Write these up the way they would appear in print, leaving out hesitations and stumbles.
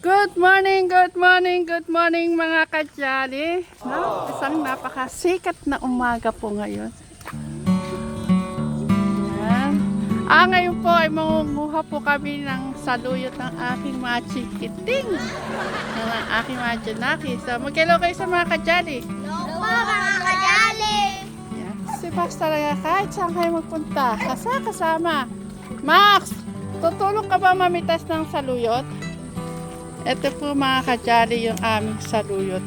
Good morning mga kadyali. No? Isang napakasikat na umaga po ngayon. Yan. Ngayon po ay mangunguha po kami ng saluyot ng aking mga chikiting. Ng aking mga janaki. So mag-hello kayo sa mga kadyali. Hello mga kajali! Yan. Si Max talaga kahit saan kayo magpunta. Kasama. Max! Tutulong ka ba mamitas ng saluyot? Ito po mga kadyali yung aming saluyot.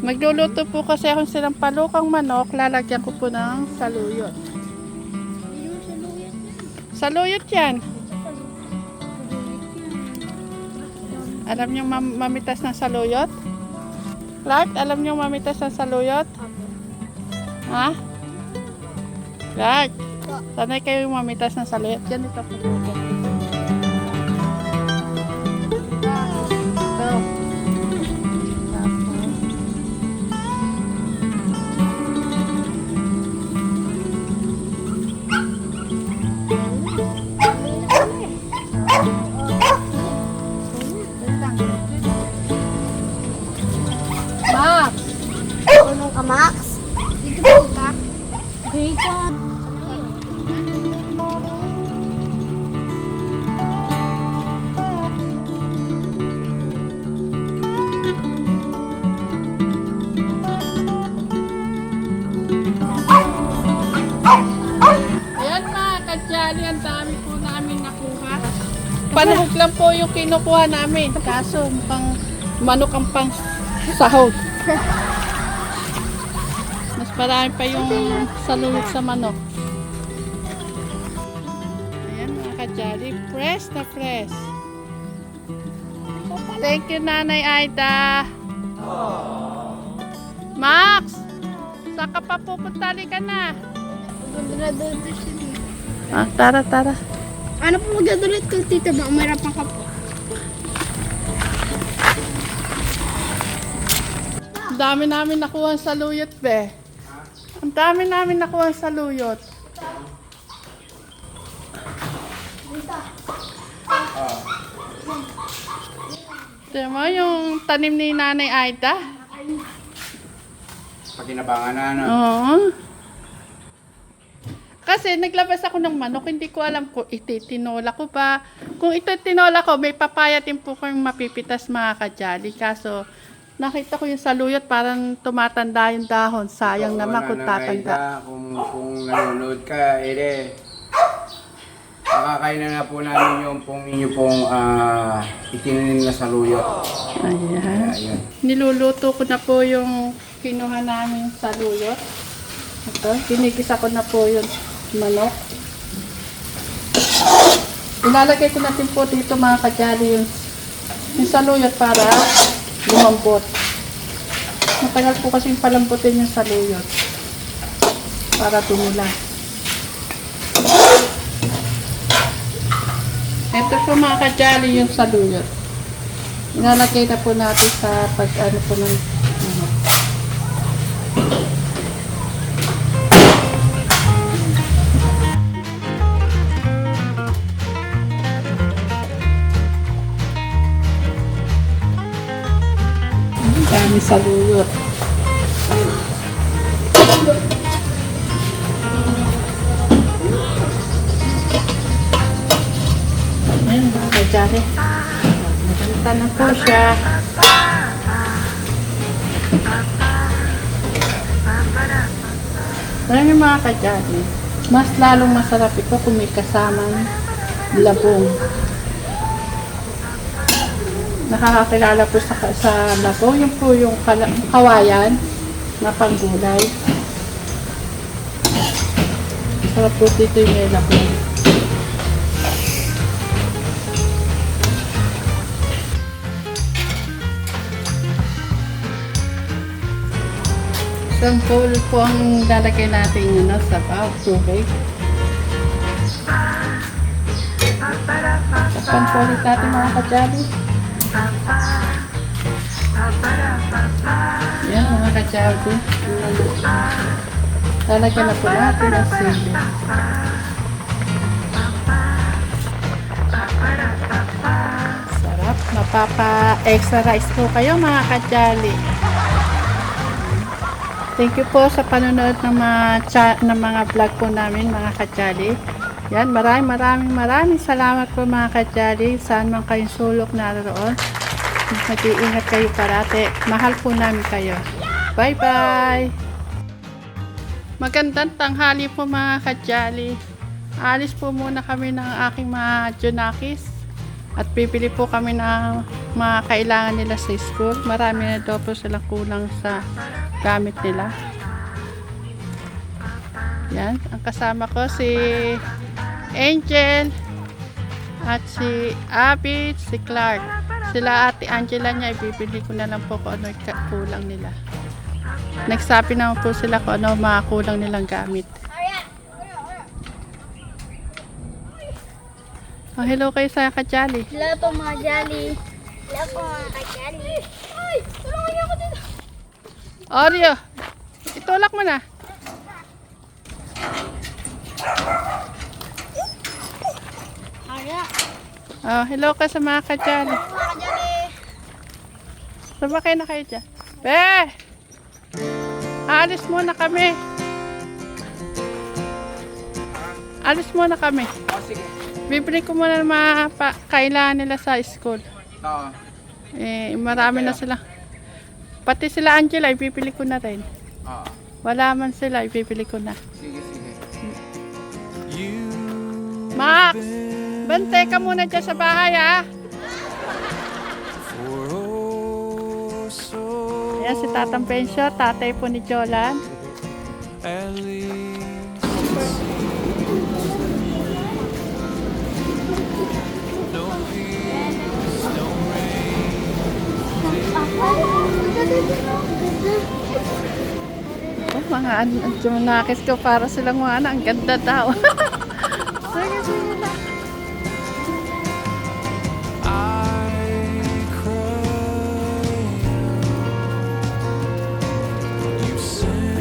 Magluluto po kasi ako silang palukang manok. Lalagyan ko po ng saluyot. Saluyot yan. Alam niyo mamitas ng saluyot? Clark, alam niyo mamitas ng saluyot? Ha? Clark? Sanay kayo mamitas ng saluyot. Yan ito po. Ito. Max! Tulong ka, Max? Dito po ba? Dito. Ayan mga kadyali, ang dami po namin nakuha. Panahog lang po yung kinukuha namin. Kaso mukhang manok ang pang sahog. Mas marami pa yung saluyot sa manok. Ayan mga kadyali, fresh na fresh. Thank you Nanay Aida. Max! Saan ka pa pupunta? Ka na. Tara. Ano po magdadulit kung tita ba? Umarapan ka po. Ang dami namin nakuha sa saluyot, be. Ang dami namin nakuha sa saluyot. Diba yung tanim ni Nanay Aida? Pakinabangan na, ano? Oo. Kasi naglabas ako ng manok, hindi ko alam kung ititinola ko ba. Kung ito tinola ko, may papaya din po kong mapipitas mga kadyali. Kaso nakita ko yung saluyot, parang tumatanda yung dahon. Sayang naman kung tatanda. Kung nanonood ka, makakain na po namin yung inyo pong itinanim na saluyot. Ayan. Ayun. Niluluto ko na po yung kinuha namin saluyot. Ito, kinigisa ko na po yung manok. Ilalagay ko natin po dito mga kadyali yung saluyot para lumambot. Matagal po kasi palambutin yung saluyot para tumula. Ito po mga kadyali yung saluyot. Ilalagay na po natin sa pag-ano po ng manok. Dami saluyot. Ayan mga kadyali. Maganda na po siya. Ayan yung mga kadyali. Mas lalong masarap ito kung may kasamang labong. Nakakakilala po sa labong. Yung po yung kawayan na panggulay. Sarap po dito yung may labong. Isang bowl po ang lalagay natin yun sa tubig. Tapan po ulit natin mga kadyali. Yan mga kadyali. Lalagyan na po natin ang sili. Mapapa-extra rice po kayo mga ka-jolly. Thank you po sa panonood ng mga vlog po namin mga ka-jolly. Yan, maraming salamat po mga ka-jolly. Saan man kayong sulok naroon. Mag-iingat kayo parate. Mahal po namin kayo. Bye-bye! Magandang tanghali po mga ka-jolly. Alis po muna kami ng aking mga Junakis. At bibili po kami ng mga kailangan nila sa school. Marami na daw po silang kulang sa gamit nila. Yan, ang kasama ko si Angel at si Abby, si Clark. Sila Ate Angela niya, ibibili ko na lang po kung ano kulang nila. Nagsabi naman po sila kung ano mga kulang nilang gamit. Oh, hello kayo sa ka-jolly. Hello po mga jolly. Hello po mga ka-jolly. Ay, tulungan niyo ako dito. Oreo, itulak mo na. Arya. Oh, hello ka sa mga ka-jolly. Mga ka-jolly. Sabakay na kayo dyan. Be! Alis muna kami. Alis muna kami. Oh, sige. Bibili ko muna ng mga kailangan nila sa school. Oo. Marami na sila. Pati sila Angela, ibibili ko na rin. Oo. Wala man sila, ibibili ko na. Sige, sige. Max! Bante ka muna dyan sa bahay, ha? Ayan si Tatang Pensyo, tatay po ni Jolan. Oh, mga Junakis ko para silang mga ang ganda daw. Sige, sige na.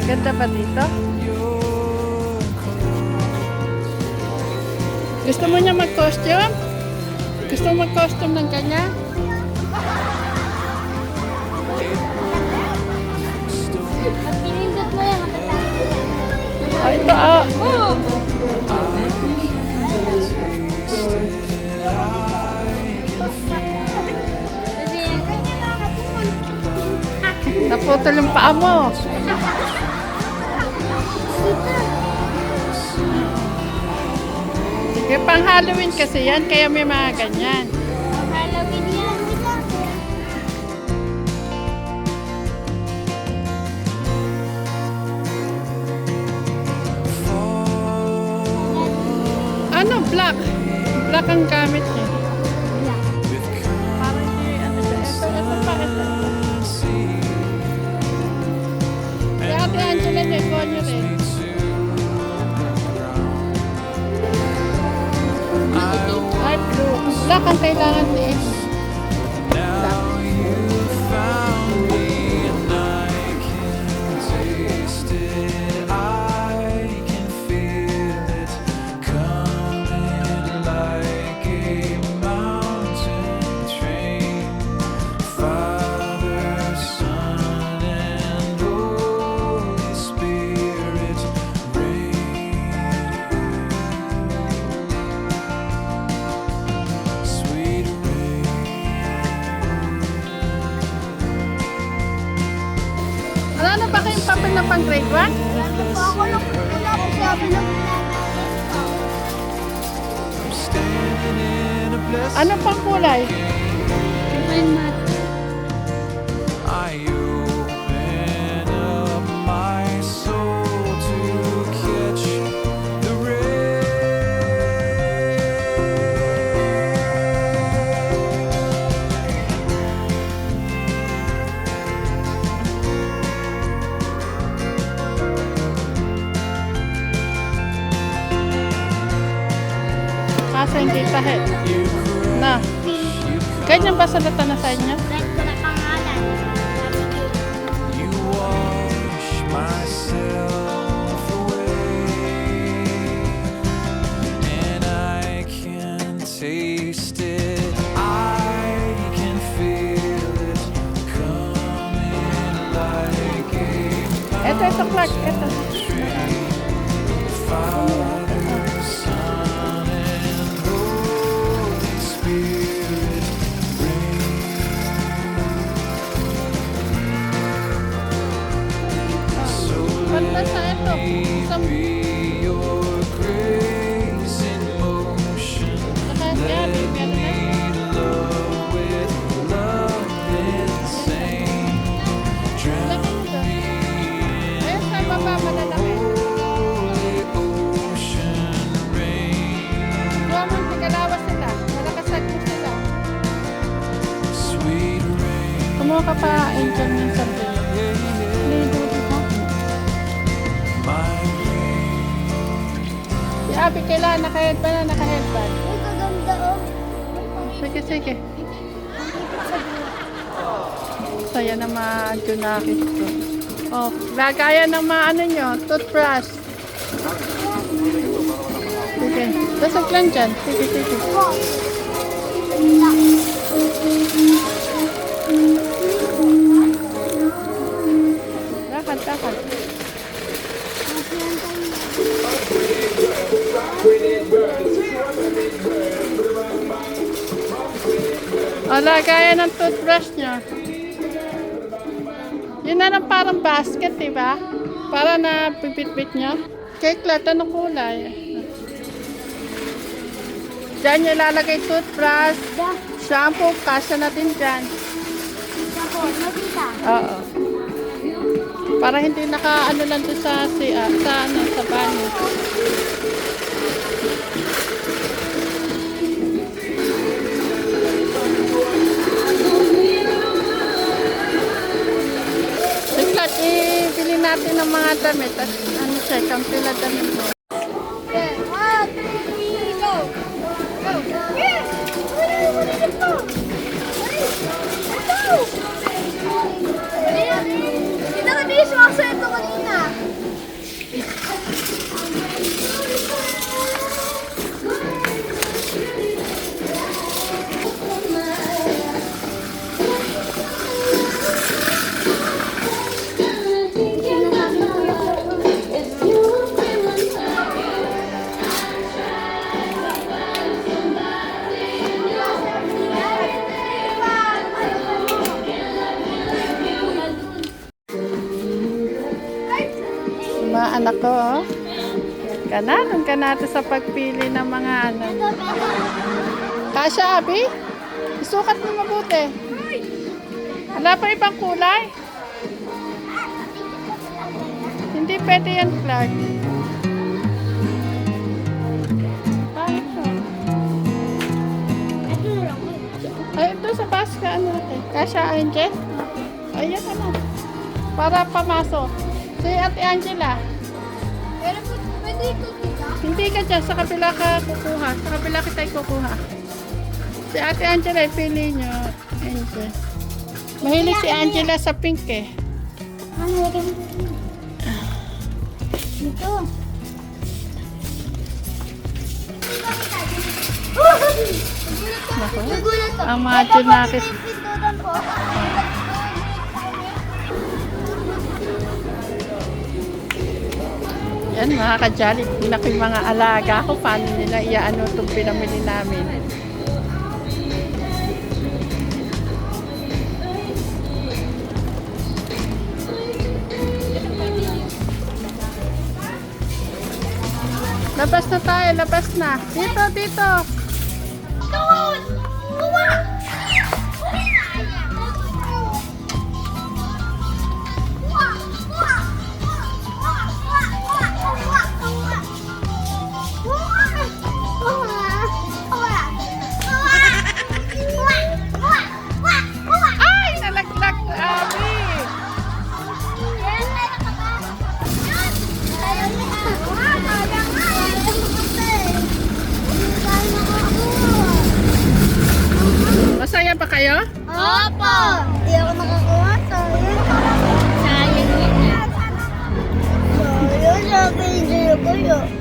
Ganda ba dito? Gusto mo niya mag-costume? Gusto mo mag-costume ng ganyan? Pag pinindot mo yan, matatapos. Oh, ito, oh. Naputol yung paa mo. Sige, pang Halloween kasi yan, kaya may mga ganyan. Halloween yan. Ano? Black. Black ang gamit niya. Parang hindi, ano siya. Ito pa, ito. Si Ate Angela niya, ikaw niyo rin. Ay, blue. Black ang kailangan ni Ace. Black. Ano ba kayong papel na pang grade 1? Ako lang po tapos sabi ng Ano pang kulay? Green mat. I open up my soul to catch the rain. Kaso hindi tahe. Na. Ganyan ba salata na sa inyo? Red ko na pangalan. Sabi ko, You wash myself away, and I can taste it. I can Clark, ito. Father, Son, and Holy Spirit reign. So Banda sa ito. Isang be your grace in motion. saka si Abby, meron na. Lead love with love insane. Drown me Ayun sa baba, malalaki. holy ocean rain. Duwamang tigalawa sila. Malakasag mo sila. Sweet rain. Kumuha ka pa, Angel, ng sabi. Lido dito. My rain. Si Abby, kailangan naka-headband na naka-headband. Uy, kaganda oh. Sige, sige. Saya na mga junakis ko. Oh, lagayan ng mga ano nyo, toothbrush. Sige, lasag lang dyan. Sige, sige. Lakad, lakad. O, lagayan ng toothbrush nyo. Yun na lang parang basket, diba? Para na pipit-pit nyo. Kay Clark, anong kulay? Diyan nyo ilalagay toothbrush, shampoo, kasya na din dyan. Ako, nakita. Oo. Para hindi naka-ano lang doon sa, sa banyo. Si Clark, ibili natin ng mga damit. At ano siya, kampila damit mo. Okay, 1, 2, 3, go. Go. Yes! What is it for? Go! Kita ka din siya sa ito kanina. Mga anak ko, oh. Ganun ka natin sa pagpili ng mga ano. Kasha, Abby? Isukat mo mabuti. Wala pa ibang kulay? Hindi pwede yan, Clark. Bakit to? Ay, ito sa basket, ano natin? Kasha, Angel? Ayan, ano? Para pamasok. Si Ate Angela. Pero pwede ito kita. Hindi ka dyan, sa kabila ka kukuha. Sa kabila kita kukuha. Si Ate Angela, pili nyo. Angel. Mahilig si Angela sa pink eh. Ano lagay mo? Dito. Naku. Nagulat ako. Ang mga junakis. Pindutan po. Yan mga kajali. Tingnan ko yung mga alaga ko. Paano nila iaano itong pinamili namin. Labas na tayo, labas na. Dito, dito. Doon! Kuha! Ay, nalaglag na, Abby. Masaya ba kayo? Opo! Hindi ako nakakuha. Sayang yun. Sayang yun. Sabi ko yun.